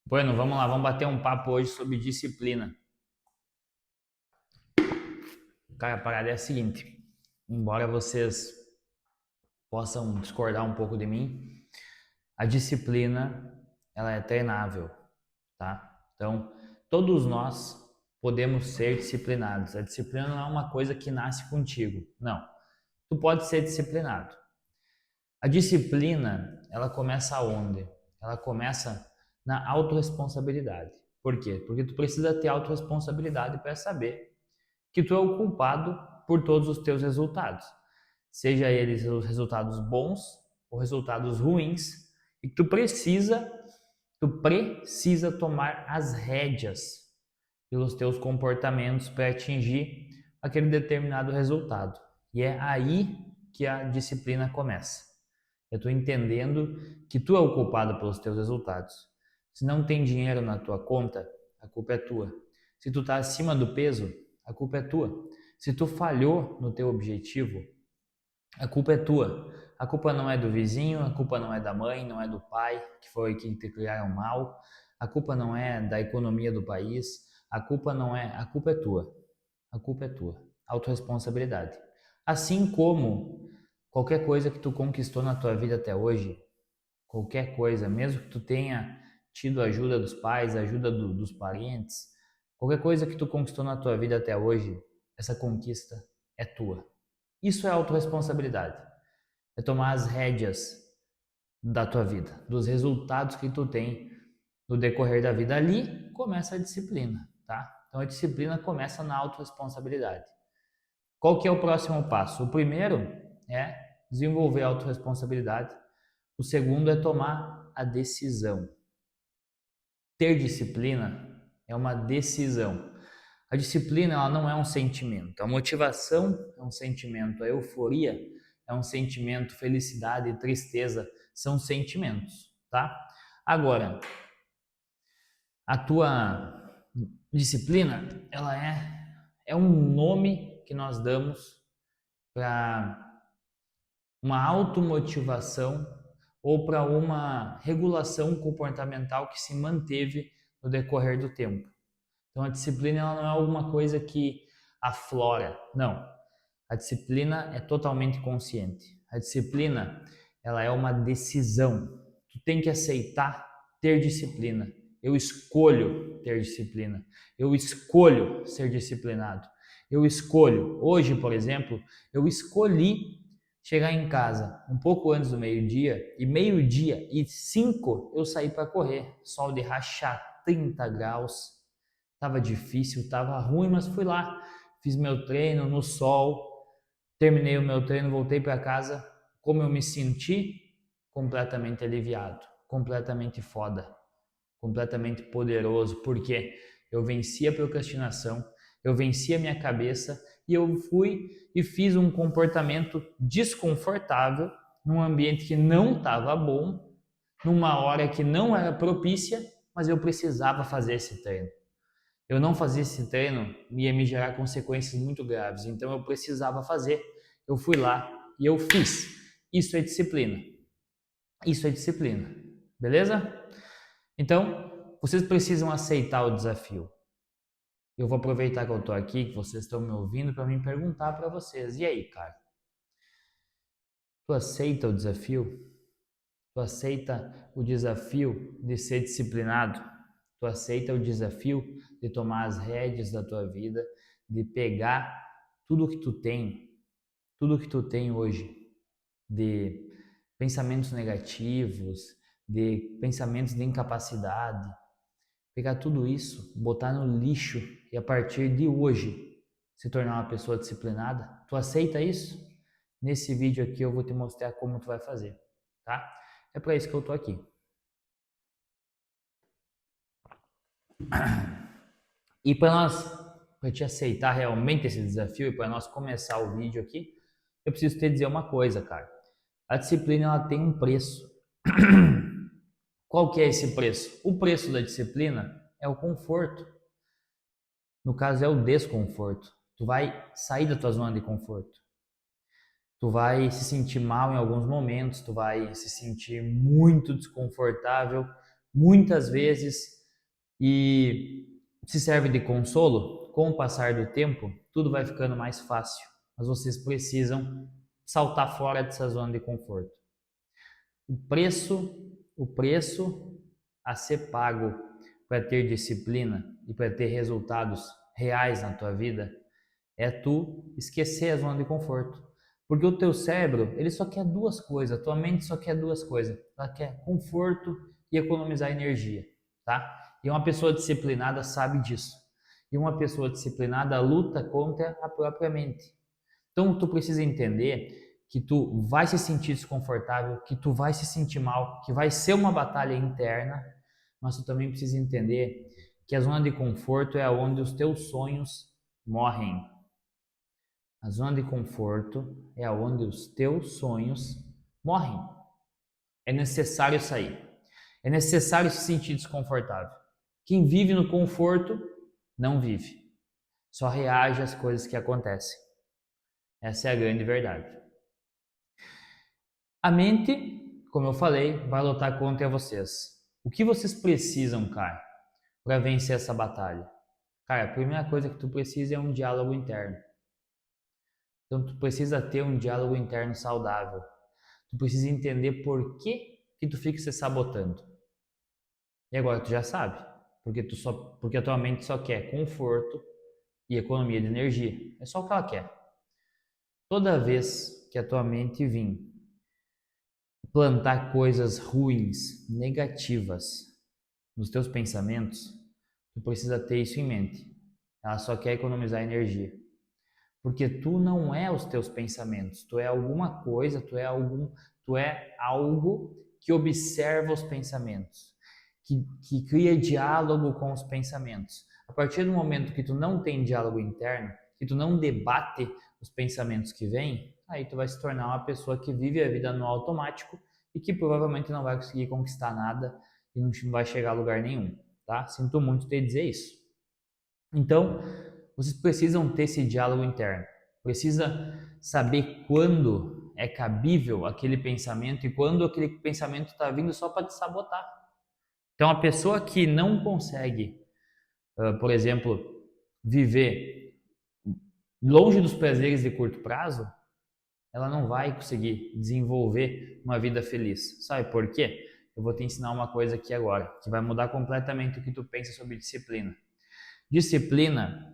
Bueno, vamos lá, vamos bater um papo hoje sobre disciplina. Cara, a parada é a seguinte, embora vocês possam discordar um pouco de mim, a disciplina, ela é treinável, tá? Então, todos nós podemos ser disciplinados. A disciplina não é uma coisa que nasce contigo, não. Tu pode ser disciplinado. A disciplina, ela começa aonde? Ela começa na autorresponsabilidade. Por quê? Porque tu precisa ter autorresponsabilidade para saber que tu é o culpado por todos os teus resultados, seja eles os resultados bons ou resultados ruins, e que tu precisa tomar as rédeas pelos teus comportamentos para atingir aquele determinado resultado. E é aí que a disciplina começa. Eu estou entendendo que tu é o culpado pelos teus resultados. Se não tem dinheiro na tua conta, a culpa é tua. Se tu está acima do peso, a culpa é tua. Se tu falhou no teu objetivo, a culpa é tua. A culpa não é do vizinho, a culpa não é da mãe, não é do pai, que foi que te criaram mal. A culpa não é da economia do país. A culpa não é, a culpa é tua. A culpa é tua. Autoresponsabilidade. Assim como qualquer coisa que tu conquistou na tua vida até hoje, qualquer coisa, mesmo que tu tenha tido a ajuda dos pais, a ajuda dos parentes, qualquer coisa que tu conquistou na tua vida até hoje, essa conquista é tua. Isso é autorresponsabilidade. É tomar as rédeas da tua vida, dos resultados que tu tem no decorrer da vida. Ali começa a disciplina, tá? Então a disciplina começa na autorresponsabilidade. Qual que é o próximo passo? O primeiro é desenvolver a autorresponsabilidade. O segundo é tomar a decisão. Ter disciplina é uma decisão. A disciplina ela não é um sentimento. A motivação é um sentimento. A euforia é um sentimento. Felicidade e tristeza são sentimentos, tá? Agora, a tua disciplina, ela é um nome que nós damos para uma automotivação ou para uma regulação comportamental que se manteve no decorrer do tempo. Então a disciplina ela não é alguma coisa que aflora, não. A disciplina é totalmente consciente. A disciplina ela é uma decisão. Tu tem que aceitar ter disciplina. Eu escolho ter disciplina. Eu escolho ser disciplinado. Eu escolho. Hoje, por exemplo, eu escolhi chegar em casa um pouco antes do meio-dia e meio-dia e 5 eu saí para correr. Sol de rachar, 30 graus. Tava difícil, tava ruim, mas fui lá. Fiz meu treino no sol, terminei o meu treino, voltei para casa. Como eu me senti? Completamente aliviado, completamente foda, completamente poderoso, porque eu venci a procrastinação, eu venci a minha cabeça e eu fui e fiz um comportamento desconfortável num ambiente que não estava bom, numa hora que não era propícia, mas eu precisava fazer esse treino. Eu não fazer esse treino ia me gerar consequências muito graves, então eu precisava fazer. Eu fui lá e eu fiz. Isso é disciplina. Isso é disciplina. Beleza? Então, vocês precisam aceitar o desafio. Eu vou aproveitar que eu estou aqui, que vocês estão me ouvindo, para me perguntar para vocês. E aí, cara? Tu aceita o desafio? Tu aceita o desafio de ser disciplinado? Tu aceita o desafio de tomar as rédeas da tua vida, de pegar tudo que tu tem, tudo que tu tem hoje, de pensamentos negativos, de pensamentos de incapacidade, pegar tudo isso, botar no lixo e a partir de hoje se tornar uma pessoa disciplinada? Tu aceita isso? Nesse vídeo aqui eu vou te mostrar como tu vai fazer, tá? É para isso que eu tô aqui. E para te aceitar realmente esse desafio e para nós começar o vídeo aqui, eu preciso te dizer uma coisa, cara. A disciplina ela tem um preço. Qual que é esse preço? O preço da disciplina é o conforto. No caso é o desconforto. Tu vai sair da tua zona de conforto. Tu vai se sentir mal em alguns momentos, tu vai se sentir muito desconfortável muitas vezes e se serve de consolo. Com o passar do tempo, tudo vai ficando mais fácil, mas vocês precisam saltar fora dessa zona de conforto. O preço a ser pago para ter disciplina e para ter resultados reais na tua vida é tu esquecer a zona de conforto. Porque o teu cérebro, ele só quer duas coisas, a tua mente só quer duas coisas. Ela quer conforto e economizar energia, tá? E uma pessoa disciplinada sabe disso. E uma pessoa disciplinada luta contra a própria mente. Então tu precisa entender que tu vai se sentir desconfortável, que tu vai se sentir mal, que vai ser uma batalha interna, mas tu também precisa entender que a zona de conforto é onde os teus sonhos morrem. A zona de conforto é onde os teus sonhos morrem. É necessário sair. É necessário se sentir desconfortável. Quem vive no conforto não vive. Só reage às coisas que acontecem. Essa é a grande verdade. A mente, como eu falei, vai lutar contra vocês. O que vocês precisam, cara, para vencer essa batalha? Cara, a primeira coisa que tu precisa é um diálogo interno. Então tu precisa ter um diálogo interno saudável. Tu precisa entender por que tu fica se sabotando. E agora tu já sabe, porque a tua mente só quer conforto e economia de energia. É só o que ela quer. Toda vez que a tua mente vir plantar coisas ruins, negativas nos teus pensamentos, tu precisa ter isso em mente. Ela só quer economizar energia. Porque tu não é os teus pensamentos, tu é alguma coisa, tu é algo que observa os pensamentos, que cria diálogo com os pensamentos. A partir do momento que tu não tem diálogo interno, que tu não debate os pensamentos que vêm, aí tu vai se tornar uma pessoa que vive a vida no automático e que provavelmente não vai conseguir conquistar nada e não vai chegar a lugar nenhum, tá? Sinto muito te dizer isso. Então, vocês precisam ter esse diálogo interno. Precisa saber quando é cabível aquele pensamento e quando aquele pensamento está vindo só para te sabotar. Então, a pessoa que não consegue, por exemplo, viver longe dos prazeres de curto prazo, ela não vai conseguir desenvolver uma vida feliz. Sabe por quê? Eu vou te ensinar uma coisa aqui agora, que vai mudar completamente o que tu pensa sobre disciplina. Disciplina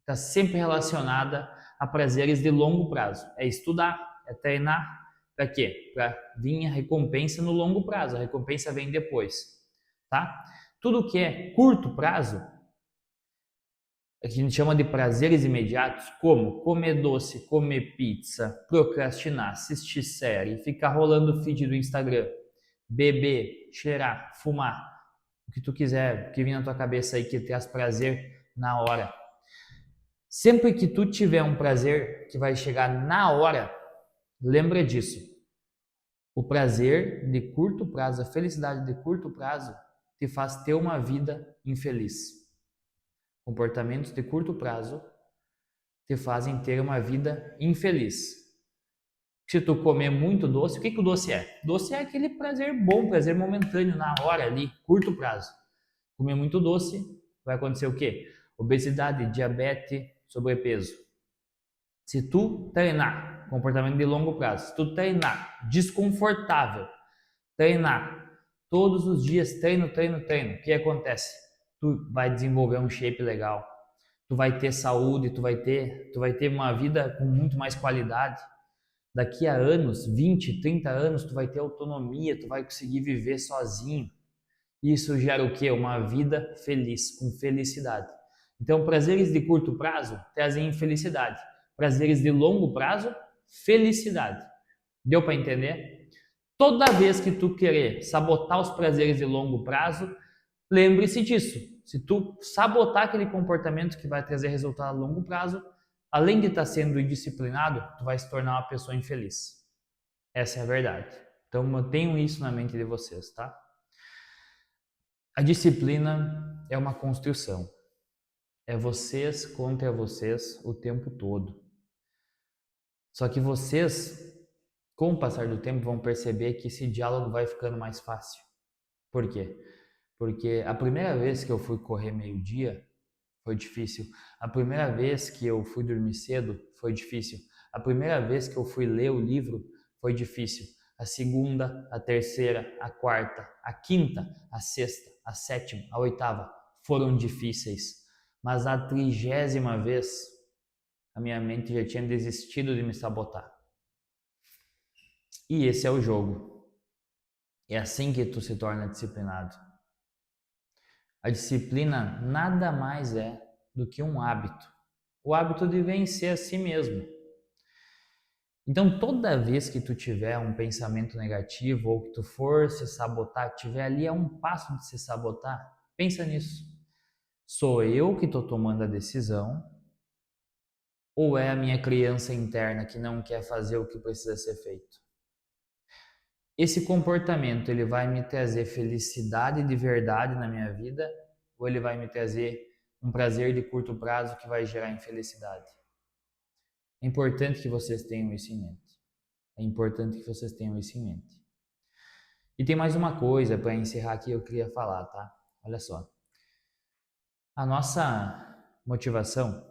está sempre relacionada a prazeres de longo prazo. É estudar, é treinar. Para quê? Para vir a recompensa no longo prazo. A recompensa vem depois, tá? Tudo que é curto prazo, a gente chama de prazeres imediatos, como comer doce, comer pizza, procrastinar, assistir série, ficar rolando feed do Instagram, beber, cheirar, fumar, o que tu quiser, o que vir na tua cabeça aí que traz prazer na hora. Sempre que tu tiver um prazer que vai chegar na hora, lembra disso. O prazer de curto prazo, a felicidade de curto prazo, te faz ter uma vida infeliz. Comportamentos de curto prazo te fazem ter uma vida infeliz. Se tu comer muito doce, o que o doce é? Doce é aquele prazer bom, prazer momentâneo, na hora ali, curto prazo. Comer muito doce, vai acontecer o quê? Obesidade, diabetes, sobrepeso. Se tu treinar, comportamento de longo prazo, se tu treinar desconfortável, treinar todos os dias, treino, o que acontece? Tu vai desenvolver um shape legal, tu vai ter saúde, tu vai ter uma vida com muito mais qualidade. Daqui a anos, 20, 30 anos, tu vai ter autonomia, tu vai conseguir viver sozinho. Isso gera o quê? Uma vida feliz, com felicidade. Então, prazeres de curto prazo trazem infelicidade. Prazeres de longo prazo, felicidade. Deu para entender? Toda vez que tu querer sabotar os prazeres de longo prazo, lembre-se disso. Se tu sabotar aquele comportamento que vai trazer resultado a longo prazo, além de estar sendo indisciplinado, tu vai se tornar uma pessoa infeliz. Essa é a verdade. Então mantenham isso na mente de vocês, tá? A disciplina é uma construção. É vocês contra vocês o tempo todo. Só que vocês, com o passar do tempo, vão perceber que esse diálogo vai ficando mais fácil. Por quê? Porque a primeira vez que eu fui correr meio-dia foi difícil. A primeira vez que eu fui dormir cedo foi difícil. A primeira vez que eu fui ler o livro foi difícil. A segunda, a terceira, a quarta, a quinta, a sexta, a sétima, a oitava foram difíceis. Mas a 30ª vez, a minha mente já tinha desistido de me sabotar. E esse é o jogo. É assim que tu se torna disciplinado. A disciplina nada mais é do que um hábito. O hábito de vencer a si mesmo. Então, toda vez que tu tiver um pensamento negativo ou que tu for se sabotar, tiver ali a um passo de se sabotar, pensa nisso. Sou eu que estou tomando a decisão ou é a minha criança interna que não quer fazer o que precisa ser feito? Esse comportamento, ele vai me trazer felicidade de verdade na minha vida ou ele vai me trazer um prazer de curto prazo que vai gerar infelicidade? É importante que vocês tenham isso em mente. É importante que vocês tenham isso em mente. E tem mais uma coisa para encerrar aqui eu queria falar, tá? Olha só. A nossa motivação,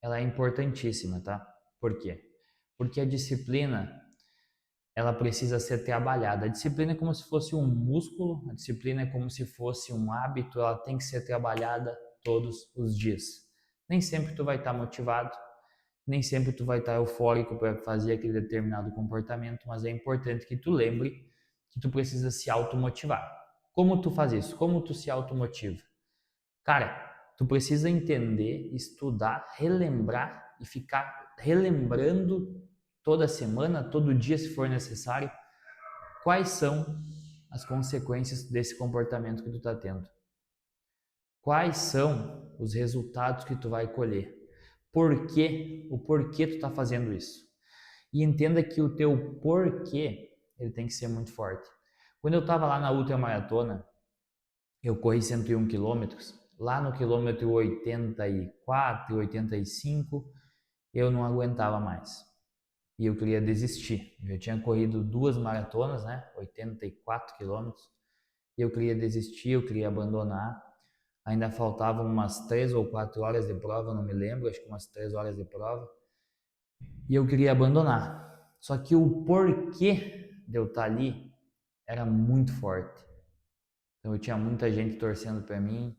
ela é importantíssima, tá? Por quê? Porque a disciplina, ela precisa ser trabalhada. A disciplina é como se fosse um músculo, a disciplina é como se fosse um hábito, ela tem que ser trabalhada todos os dias. Nem sempre tu vai estar motivado, nem sempre tu vai estar eufórico para fazer aquele determinado comportamento, mas é importante que tu lembre que tu precisa se automotivar. Como tu faz isso? Como tu se automotiva? Cara, tu precisa entender, estudar, relembrar e ficar relembrando toda semana, todo dia, se for necessário, quais são as consequências desse comportamento que tu está tendo. Quais são os resultados que tu vai colher? Por quê? O porquê tu está fazendo isso? E entenda que o teu porquê, ele tem que ser muito forte. Quando eu estava lá na ultramaratona, eu corri 101 quilômetros. Lá no quilômetro 84, 85, eu não aguentava mais. E eu queria desistir. Eu já tinha corrido 2 maratonas, né? 84 quilômetros. E eu queria desistir, eu queria abandonar. Ainda faltavam umas 3 ou 4 horas de prova, não me lembro, acho que umas 3 horas de prova. E eu queria abandonar. Só que o porquê de eu estar ali era muito forte. Então eu tinha muita gente torcendo para mim,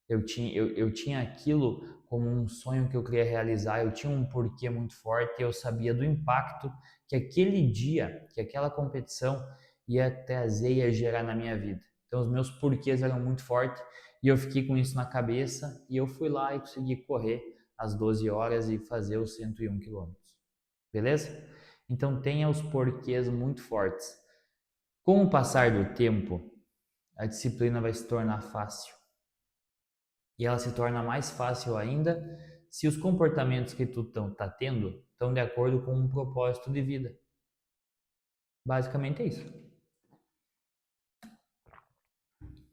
eu tinha aquilo como um sonho que eu queria realizar, eu tinha um porquê muito forte, eu sabia do impacto que aquele dia, que aquela competição ia trazer, ia gerar na minha vida. Então os meus porquês eram muito fortes e eu fiquei com isso na cabeça e eu fui lá e consegui correr às 12 horas e fazer os 101 quilômetros. Beleza? Então tenha os porquês muito fortes. Com o passar do tempo, a disciplina vai se tornar fácil. E ela se torna mais fácil ainda se os comportamentos que tu tá tendo estão de acordo com um propósito de vida. Basicamente é isso.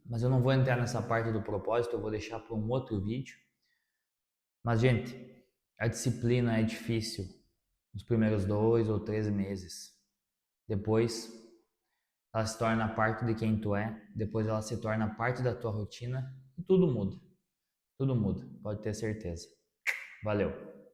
Mas eu não vou entrar nessa parte do propósito, eu vou deixar para um outro vídeo. Mas, gente, a disciplina é difícil nos primeiros 2 ou 3 meses. Depois, ela se torna parte de quem tu é. Depois, ela se torna parte da tua rotina. E tudo muda. Tudo muda, pode ter certeza. Valeu!